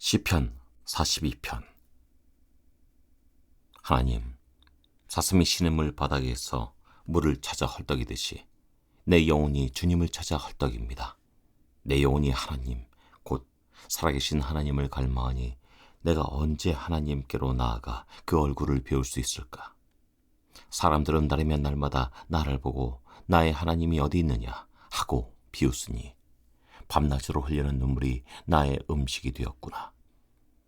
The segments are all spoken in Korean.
시편 42편. 하나님, 사슴이 시냇물 바닥에서 물을 찾아 헐떡이듯이 내 영혼이 주님을 찾아 헐떡입니다. 내 영혼이 하나님, 곧 살아계신 하나님을 갈망하니 내가 언제 하나님께로 나아가 그 얼굴을 배울 수 있을까? 사람들은 날이면 날마다 나를 보고 나의 하나님이 어디 있느냐 하고 비웃으니 밤낮으로 흘리는 눈물이 나의 음식이 되었구나.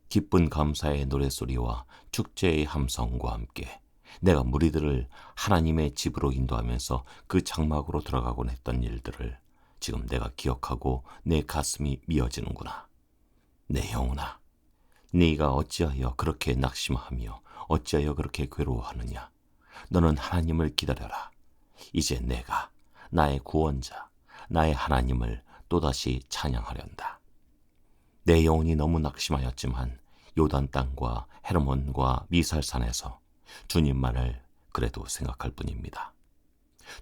기쁜 감사의 노랫소리와 축제의 함성과 함께 내가 무리들을 하나님의 집으로 인도하면서 그 장막으로 들어가곤 했던 일들을 지금 내가 기억하고 내 가슴이 미어지는구나. 내 영혼아, 네가 어찌하여 그렇게 낙심하며 어찌하여 그렇게 괴로워하느냐. 너는 하나님을 기다려라. 이제 내가 나의 구원자, 나의 하나님을 또다시 찬양하련다. 내 영혼이 너무 낙심하였지만 요단 땅과 헤르몬과 미살산에서 주님만을 그래도 생각할 뿐입니다.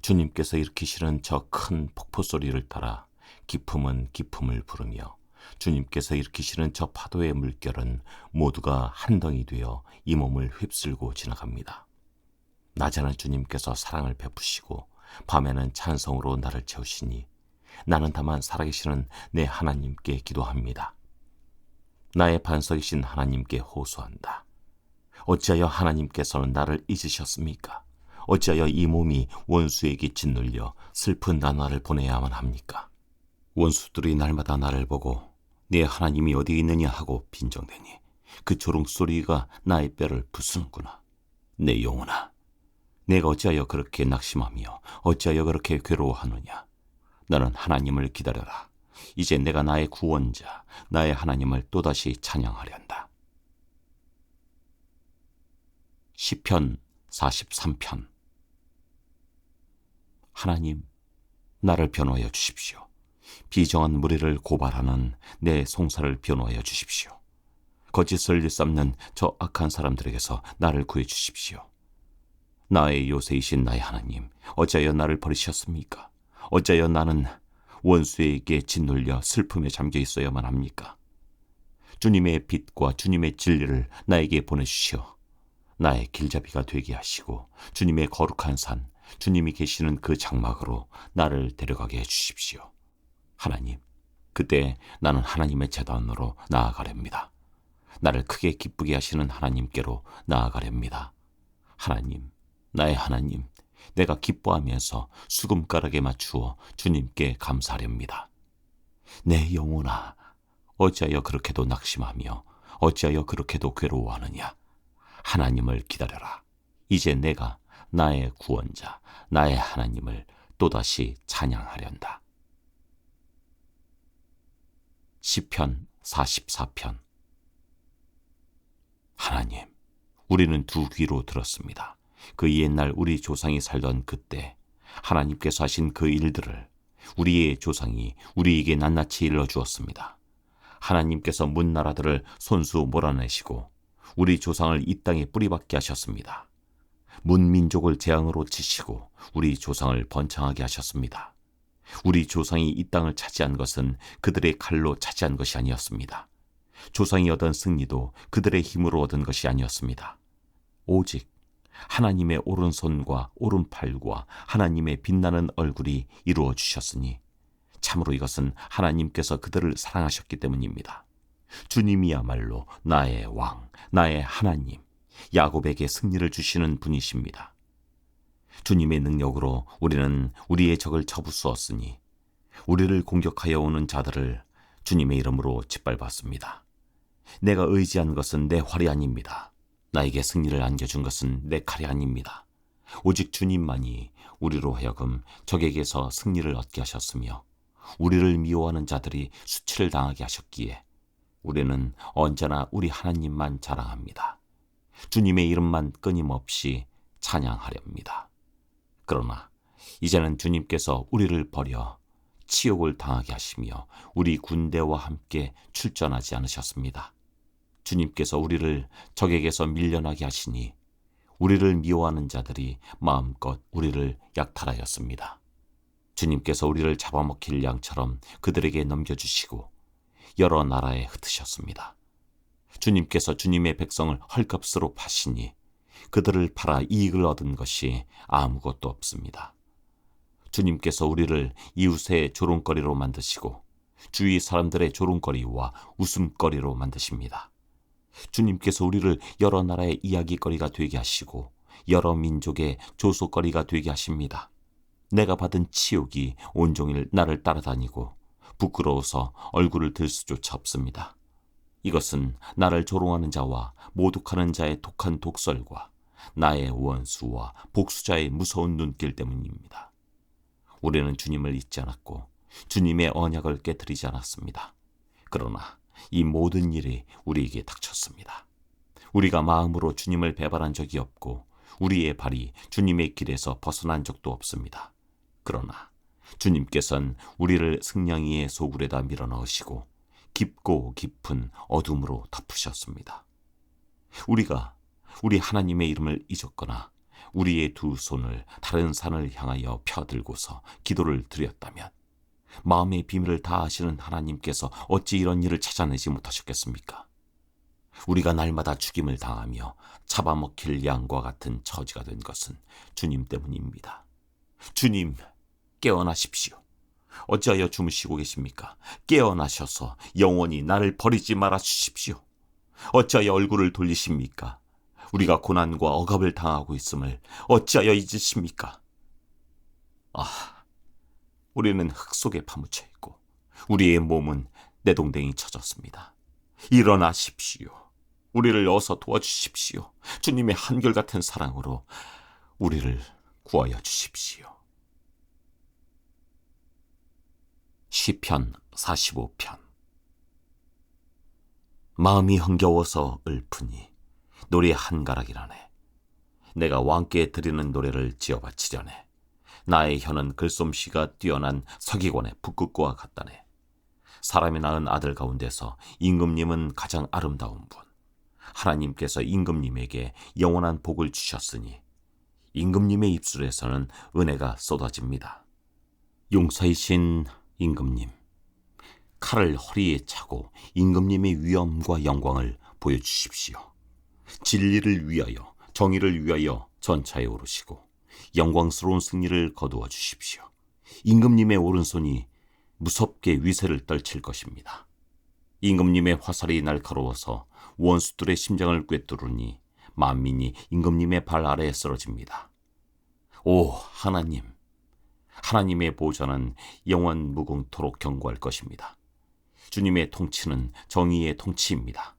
주님께서 일으키시는 저 큰 폭포 소리를 따라 기품은 기품을 부르며 주님께서 일으키시는 저 파도의 물결은 모두가 한 덩이 되어 이 몸을 휩쓸고 지나갑니다. 낮에는 주님께서 사랑을 베푸시고 밤에는 찬송으로 나를 채우시니 나는 다만 살아계시는 내 하나님께 기도합니다. 나의 반석이신 하나님께 호소한다. 어찌하여 하나님께서는 나를 잊으셨습니까? 어찌하여 이 몸이 원수에게 짓눌려 슬픈 나날을 보내야만 합니까? 원수들이 날마다 나를 보고 네 하나님이 어디 있느냐 하고 빈정대니 그 조롱소리가 나의 뼈를 부수는구나. 내 영혼아, 내가 어찌하여 그렇게 낙심하며 어찌하여 그렇게 괴로워하느냐. 너는 하나님을 기다려라. 이제 내가 나의 구원자, 나의 하나님을 또다시 찬양하련다. 시편 43편. 하나님, 나를 변호하여 주십시오. 비정한 무리를 고발하는 내 송사를 변호하여 주십시오. 거짓을 일삼는 저 악한 사람들에게서 나를 구해 주십시오. 나의 요새이신 나의 하나님, 어찌하여 나를 버리셨습니까? 어찌하여 나는 원수에게 짓눌려 슬픔에 잠겨 있어야만 합니까? 주님의 빛과 주님의 진리를 나에게 보내주시어 나의 길잡이가 되게 하시고 주님의 거룩한 산, 주님이 계시는 그 장막으로 나를 데려가게 해주십시오. 하나님, 그때 나는 하나님의 제단으로 나아가렵니다. 나를 크게 기쁘게 하시는 하나님께로 나아가렵니다. 하나님, 나의 하나님, 내가 기뻐하면서 수금가락에 맞추어 주님께 감사하렵니다. 내 영혼아, 어찌하여 그렇게도 낙심하며 어찌하여 그렇게도 괴로워하느냐. 하나님을 기다려라. 이제 내가 나의 구원자, 나의 하나님을 또다시 찬양하련다. 시편 44편. 하나님, 우리는 두 귀로 들었습니다. 그 옛날 우리 조상이 살던 그때 하나님께서 하신 그 일들을 우리의 조상이 우리에게 낱낱이 일러주었습니다. 하나님께서 문 나라들을 손수 몰아내시고 우리 조상을 이 땅에 뿌리박게 하셨습니다. 문 민족을 재앙으로 치시고 우리 조상을 번창하게 하셨습니다. 우리 조상이 이 땅을 차지한 것은 그들의 칼로 차지한 것이 아니었습니다. 조상이 얻은 승리도 그들의 힘으로 얻은 것이 아니었습니다. 오직 하나님의 오른손과 오른팔과 하나님의 빛나는 얼굴이 이루어 주셨으니 참으로 이것은 하나님께서 그들을 사랑하셨기 때문입니다. 주님이야말로 나의 왕, 나의 하나님, 야곱에게 승리를 주시는 분이십니다. 주님의 능력으로 우리는 우리의 적을 쳐부수었으니 우리를 공격하여 오는 자들을 주님의 이름으로 짓밟았습니다. 내가 의지한 것은 내 활이 아닙니다. 나에게 승리를 안겨준 것은 내 칼이 아닙니다. 오직 주님만이 우리로 하여금 적에게서 승리를 얻게 하셨으며 우리를 미워하는 자들이 수치를 당하게 하셨기에 우리는 언제나 우리 하나님만 자랑합니다. 주님의 이름만 끊임없이 찬양하렵니다. 그러나 이제는 주님께서 우리를 버려 치욕을 당하게 하시며 우리 군대와 함께 출전하지 않으셨습니다. 주님께서 우리를 적에게서 밀려나게 하시니 우리를 미워하는 자들이 마음껏 우리를 약탈하였습니다. 주님께서 우리를 잡아먹힐 양처럼 그들에게 넘겨주시고 여러 나라에 흩으셨습니다. 주님께서 주님의 백성을 헐값으로 파시니 그들을 팔아 이익을 얻은 것이 아무것도 없습니다. 주님께서 우리를 이웃의 조롱거리로 만드시고 주위 사람들의 조롱거리와 웃음거리로 만드십니다. 주님께서 우리를 여러 나라의 이야기거리가 되게 하시고 여러 민족의 조소거리가 되게 하십니다. 내가 받은 치욕이 온종일 나를 따라다니고 부끄러워서 얼굴을 들 수조차 없습니다. 이것은 나를 조롱하는 자와 모독하는 자의 독한 독설과 나의 원수와 복수자의 무서운 눈길 때문입니다. 우리는 주님을 잊지 않았고 주님의 언약을 깨뜨리지 않았습니다. 그러나 이 모든 일이 우리에게 닥쳤습니다. 우리가 마음으로 주님을 배반한 적이 없고 우리의 발이 주님의 길에서 벗어난 적도 없습니다. 그러나 주님께서는 우리를 승냥이의 소굴에다 밀어넣으시고 깊고 깊은 어둠으로 덮으셨습니다. 우리가 우리 하나님의 이름을 잊었거나 우리의 두 손을 다른 산을 향하여 펴들고서 기도를 드렸다면 마음의 비밀을 다 아시는 하나님께서 어찌 이런 일을 찾아내지 못하셨겠습니까? 우리가 날마다 죽임을 당하며 잡아먹힐 양과 같은 처지가 된 것은 주님 때문입니다. 주님, 깨어나십시오. 어찌하여 주무시고 계십니까? 깨어나셔서 영원히 나를 버리지 말아 주십시오. 어찌하여 얼굴을 돌리십니까? 우리가 고난과 억압을 당하고 있음을 어찌하여 잊으십니까? 우리는 흙 속에 파묻혀 있고 우리의 몸은 내동댕이 쳐졌습니다. 일어나십시오. 우리를 어서 도와주십시오. 주님의 한결같은 사랑으로 우리를 구하여 주십시오. 시편 45편. 마음이 흥겨워서 읊으니 노래 한가락이라네. 내가 왕께 드리는 노래를 지어 바치려네. 나의 혀는 글솜씨가 뛰어난 서기관의 북극과 같다네. 사람이 낳은 아들 가운데서 임금님은 가장 아름다운 분. 하나님께서 임금님에게 영원한 복을 주셨으니 임금님의 입술에서는 은혜가 쏟아집니다. 용사이신 임금님, 칼을 허리에 차고 임금님의 위엄과 영광을 보여주십시오. 진리를 위하여, 정의를 위하여 전차에 오르시고 영광스러운 승리를 거두어 주십시오. 임금님의 오른손이 무섭게 위세를 떨칠 것입니다. 임금님의 화살이 날카로워서 원수들의 심장을 꿰뚫으니 만민이 임금님의 발 아래에 쓰러집니다. 오 하나님, 하나님의 보좌는 영원 무궁토록 견고할 것입니다. 주님의 통치는 정의의 통치입니다.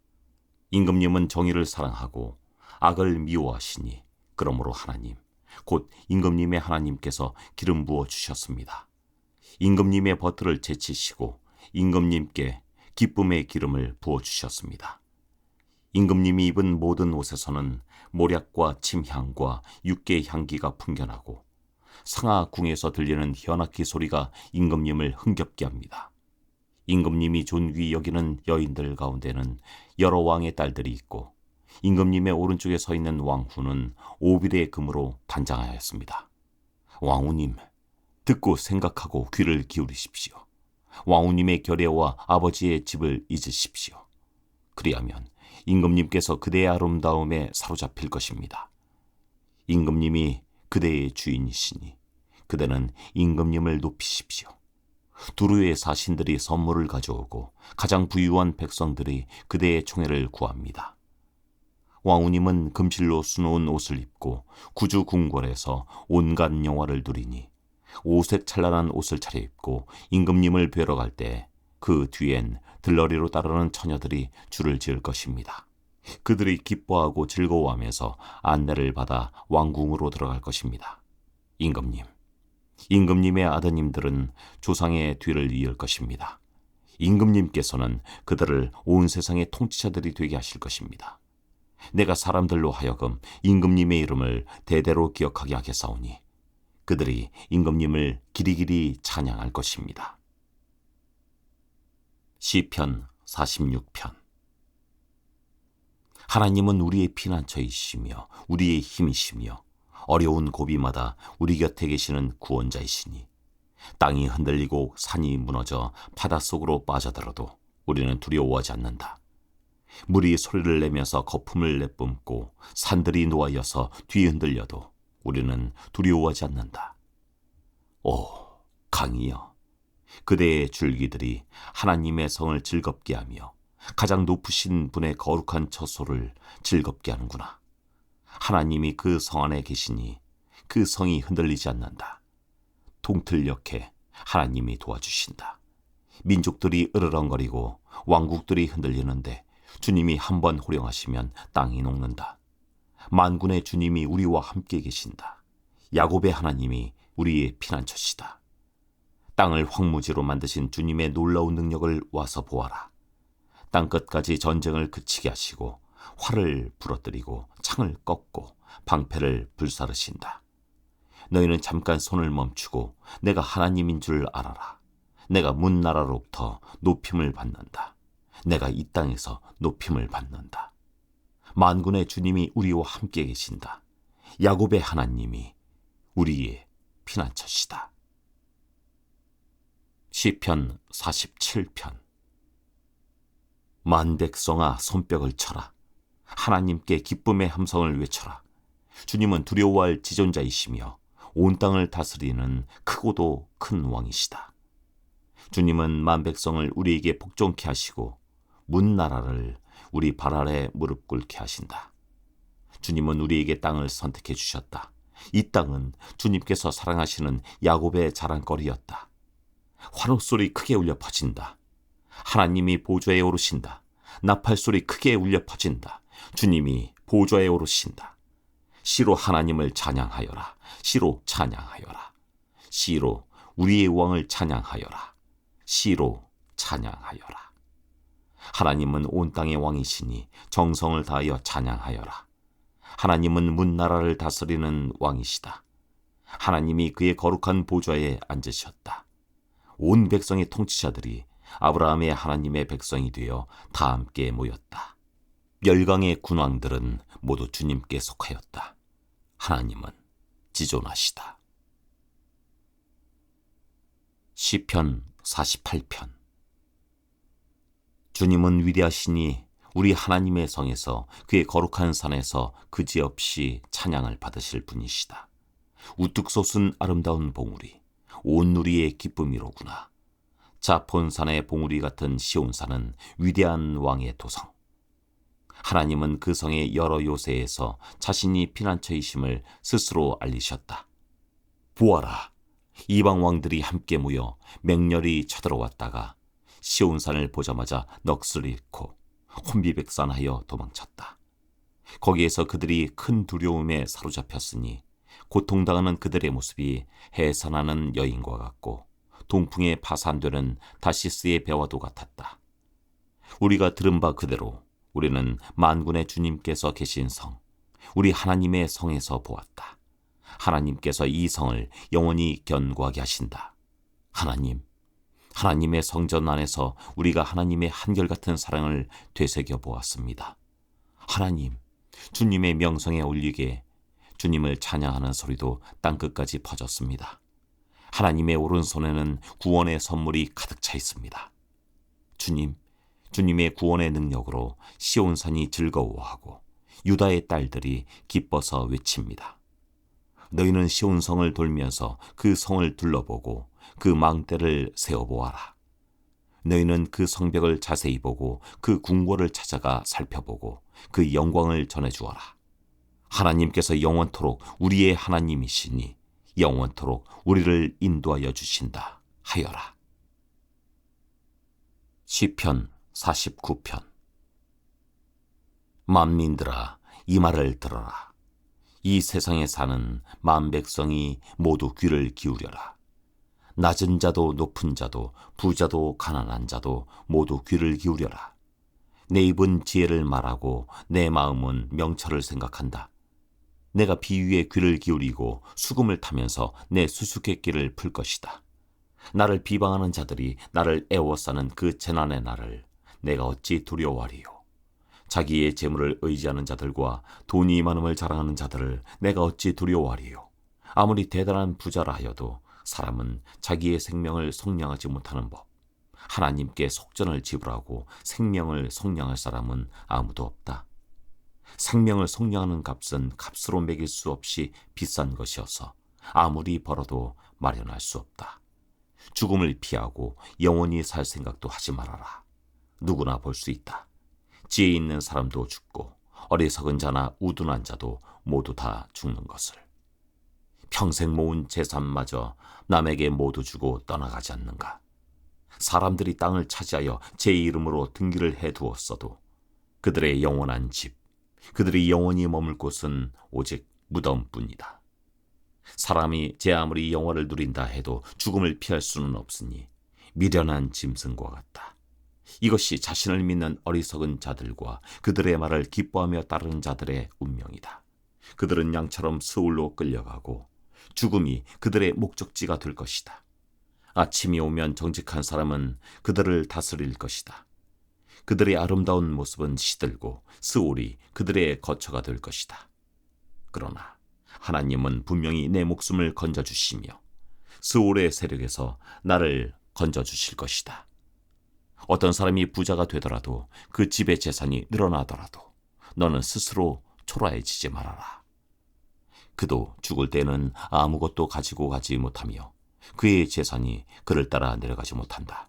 임금님은 정의를 사랑하고 악을 미워하시니 그러므로 하나님, 곧 임금님의 하나님께서 기름 부어 주셨습니다. 임금님의 버틀을 제치시고 임금님께 기쁨의 기름을 부어 주셨습니다. 임금님이 입은 모든 옷에서는 모략과 침향과 육개의 향기가 풍겨나고 상하궁에서 들리는 현악기 소리가 임금님을 흥겹게 합니다. 임금님이 존귀 여기는 여인들 가운데는 여러 왕의 딸들이 있고 임금님의 오른쪽에 서 있는 왕후는 오빌의 금으로 단장하였습니다. 왕후님, 듣고 생각하고 귀를 기울이십시오. 왕후님의 결례와 아버지의 집을 잊으십시오. 그리하면 임금님께서 그대의 아름다움에 사로잡힐 것입니다. 임금님이 그대의 주인이시니 그대는 임금님을 높이십시오. 두루의 사신들이 선물을 가져오고 가장 부유한 백성들이 그대의 총애를 구합니다. 왕후님은 금실로 수놓은 옷을 입고 구주 궁궐에서 온갖 영화를 누리니 오색 찬란한 옷을 차려입고 임금님을 뵈러 갈 때 그 뒤엔 들러리로 따르는 처녀들이 줄을 지을 것입니다. 그들이 기뻐하고 즐거워하면서 안내를 받아 왕궁으로 들어갈 것입니다. 임금님, 임금님의 아드님들은 조상의 뒤를 이을 것입니다. 임금님께서는 그들을 온 세상의 통치자들이 되게 하실 것입니다. 내가 사람들로 하여금 임금님의 이름을 대대로 기억하게 하겠사오니 그들이 임금님을 길이길이 찬양할 것입니다. 시편 46편. 하나님은 우리의 피난처이시며 우리의 힘이시며 어려운 고비마다 우리 곁에 계시는 구원자이시니 땅이 흔들리고 산이 무너져 바닷속으로 빠져들어도 우리는 두려워하지 않는다. 물이 소리를 내면서 거품을 내뿜고 산들이 노하여서 뒤흔들려도 우리는 두려워하지 않는다. 오, 강이여, 그대의 줄기들이 하나님의 성을 즐겁게 하며 가장 높으신 분의 거룩한 처소를 즐겁게 하는구나. 하나님이 그 성 안에 계시니 그 성이 흔들리지 않는다. 동틀녘에 하나님이 도와주신다. 민족들이 으르렁거리고 왕국들이 흔들리는데 주님이 한번 호령하시면 땅이 녹는다. 만군의 주님이 우리와 함께 계신다. 야곱의 하나님이 우리의 피난처시다. 땅을 황무지로 만드신 주님의 놀라운 능력을 와서 보아라. 땅끝까지 전쟁을 그치게 하시고 활을 부러뜨리고 창을 꺾고 방패를 불사르신다. 너희는 잠깐 손을 멈추고 내가 하나님인 줄 알아라. 내가 문나라로부터 높임을 받는다. 내가 이 땅에서 높임을 받는다. 만군의 주님이 우리와 함께 계신다. 야곱의 하나님이 우리의 피난처시다. 시편 47편. 만백성아, 손뼉을 쳐라. 하나님께 기쁨의 함성을 외쳐라. 주님은 두려워할 지존자이시며 온 땅을 다스리는 크고도 큰 왕이시다. 주님은 만백성을 우리에게 복종케 하시고 문나라를 우리 발 아래 무릎 꿇게 하신다. 주님은 우리에게 땅을 선택해 주셨다. 이 땅은 주님께서 사랑하시는 야곱의 자랑거리였다. 환호소리 크게 울려 퍼진다. 하나님이 보좌에 오르신다. 나팔소리 크게 울려 퍼진다. 주님이 보좌에 오르신다. 시로 하나님을 찬양하여라. 시로 찬양하여라. 시로 우리의 왕을 찬양하여라. 시로 찬양하여라. 하나님은 온 땅의 왕이시니 정성을 다하여 찬양하여라. 하나님은 문나라를 다스리는 왕이시다. 하나님이 그의 거룩한 보좌에 앉으셨다. 온 백성의 통치자들이 아브라함의 하나님의 백성이 되어 다 함께 모였다. 열강의 군왕들은 모두 주님께 속하였다. 하나님은 지존하시다. 시편 48편. 주님은 위대하시니 우리 하나님의 성에서 그의 거룩한 산에서 그지없이 찬양을 받으실 분이시다. 우뚝 솟은 아름다운 봉우리, 온 누리의 기쁨이로구나. 자폰산의 봉우리 같은 시온산은 위대한 왕의 도성. 하나님은 그 성의 여러 요새에서 자신이 피난처이심을 스스로 알리셨다. 보아라, 이방 왕들이 함께 모여 맹렬히 쳐들어왔다가 시온산을 보자마자 넋을 잃고 혼비백산하여 도망쳤다. 거기에서 그들이 큰 두려움에 사로잡혔으니 고통당하는 그들의 모습이 해산하는 여인과 같고 동풍에 파산되는 다시스의 배와도 같았다. 우리가 들은 바 그대로 우리는 만군의 주님께서 계신 성, 우리 하나님의 성에서 보았다. 하나님께서 이 성을 영원히 견고하게 하신다. 하나님의 성전 안에서 우리가 하나님의 한결같은 사랑을 되새겨 보았습니다. 하나님, 주님의 명성에 올리게 주님을 찬양하는 소리도 땅끝까지 퍼졌습니다. 하나님의 오른손에는 구원의 선물이 가득 차 있습니다. 주님의 구원의 능력으로 시온산이 즐거워하고 유다의 딸들이 기뻐서 외칩니다. 너희는 시온성을 돌면서 그 성을 둘러보고 그 망대를 세어보아라. 너희는 그 성벽을 자세히 보고 그 궁궐을 찾아가 살펴보고 그 영광을 전해주어라. 하나님께서 영원토록 우리의 하나님이시니 영원토록 우리를 인도하여 주신다 하여라. 시편 49편. 만민들아, 이 말을 들어라. 이 세상에 사는 만백성이 모두 귀를 기울여라. 낮은 자도 높은 자도 부자도 가난한 자도 모두 귀를 기울여라. 내 입은 지혜를 말하고 내 마음은 명철을 생각한다. 내가 비유에 귀를 기울이고 수금을 타면서 내 수수께끼를 풀 것이다. 나를 비방하는 자들이 나를 애워싸는 그 재난의 날을 내가 어찌 두려워하리요. 자기의 재물을 의지하는 자들과 돈이 많음을 자랑하는 자들을 내가 어찌 두려워하리요. 아무리 대단한 부자라 하여도 사람은 자기의 생명을 속량하지 못하는 법, 하나님께 속전을 지불하고 생명을 속량할 사람은 아무도 없다. 생명을 속량하는 값은 값으로 매길 수 없이 비싼 것이어서 아무리 벌어도 마련할 수 없다. 죽음을 피하고 영원히 살 생각도 하지 말아라. 누구나 볼 수 있다. 지혜 있는 사람도 죽고 어리석은 자나 우둔한 자도 모두 다 죽는 것을. 평생 모은 재산마저 남에게 모두 주고 떠나가지 않는가. 사람들이 땅을 차지하여 제 이름으로 등기를 해두었어도 그들의 영원한 집, 그들이 영원히 머물 곳은 오직 무덤뿐이다. 사람이 제 아무리 영화를 누린다 해도 죽음을 피할 수는 없으니 미련한 짐승과 같다. 이것이 자신을 믿는 어리석은 자들과 그들의 말을 기뻐하며 따르는 자들의 운명이다. 그들은 양처럼 스올로 끌려가고 죽음이 그들의 목적지가 될 것이다. 아침이 오면 정직한 사람은 그들을 다스릴 것이다. 그들의 아름다운 모습은 시들고 스올이 그들의 거처가 될 것이다. 그러나 하나님은 분명히 내 목숨을 건져주시며 스올의 세력에서 나를 건져주실 것이다. 어떤 사람이 부자가 되더라도 그 집의 재산이 늘어나더라도 너는 스스로 초라해지지 말아라. 그도 죽을 때는 아무것도 가지고 가지 못하며 그의 재산이 그를 따라 내려가지 못한다.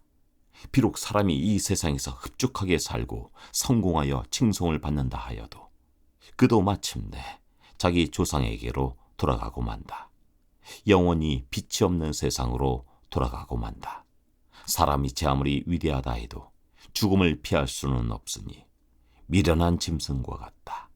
비록 사람이 이 세상에서 흡족하게 살고 성공하여 칭송을 받는다 하여도 그도 마침내 자기 조상에게로 돌아가고 만다. 영원히 빛이 없는 세상으로 돌아가고 만다. 사람이 제 아무리 위대하다 해도 죽음을 피할 수는 없으니 미련한 짐승과 같다.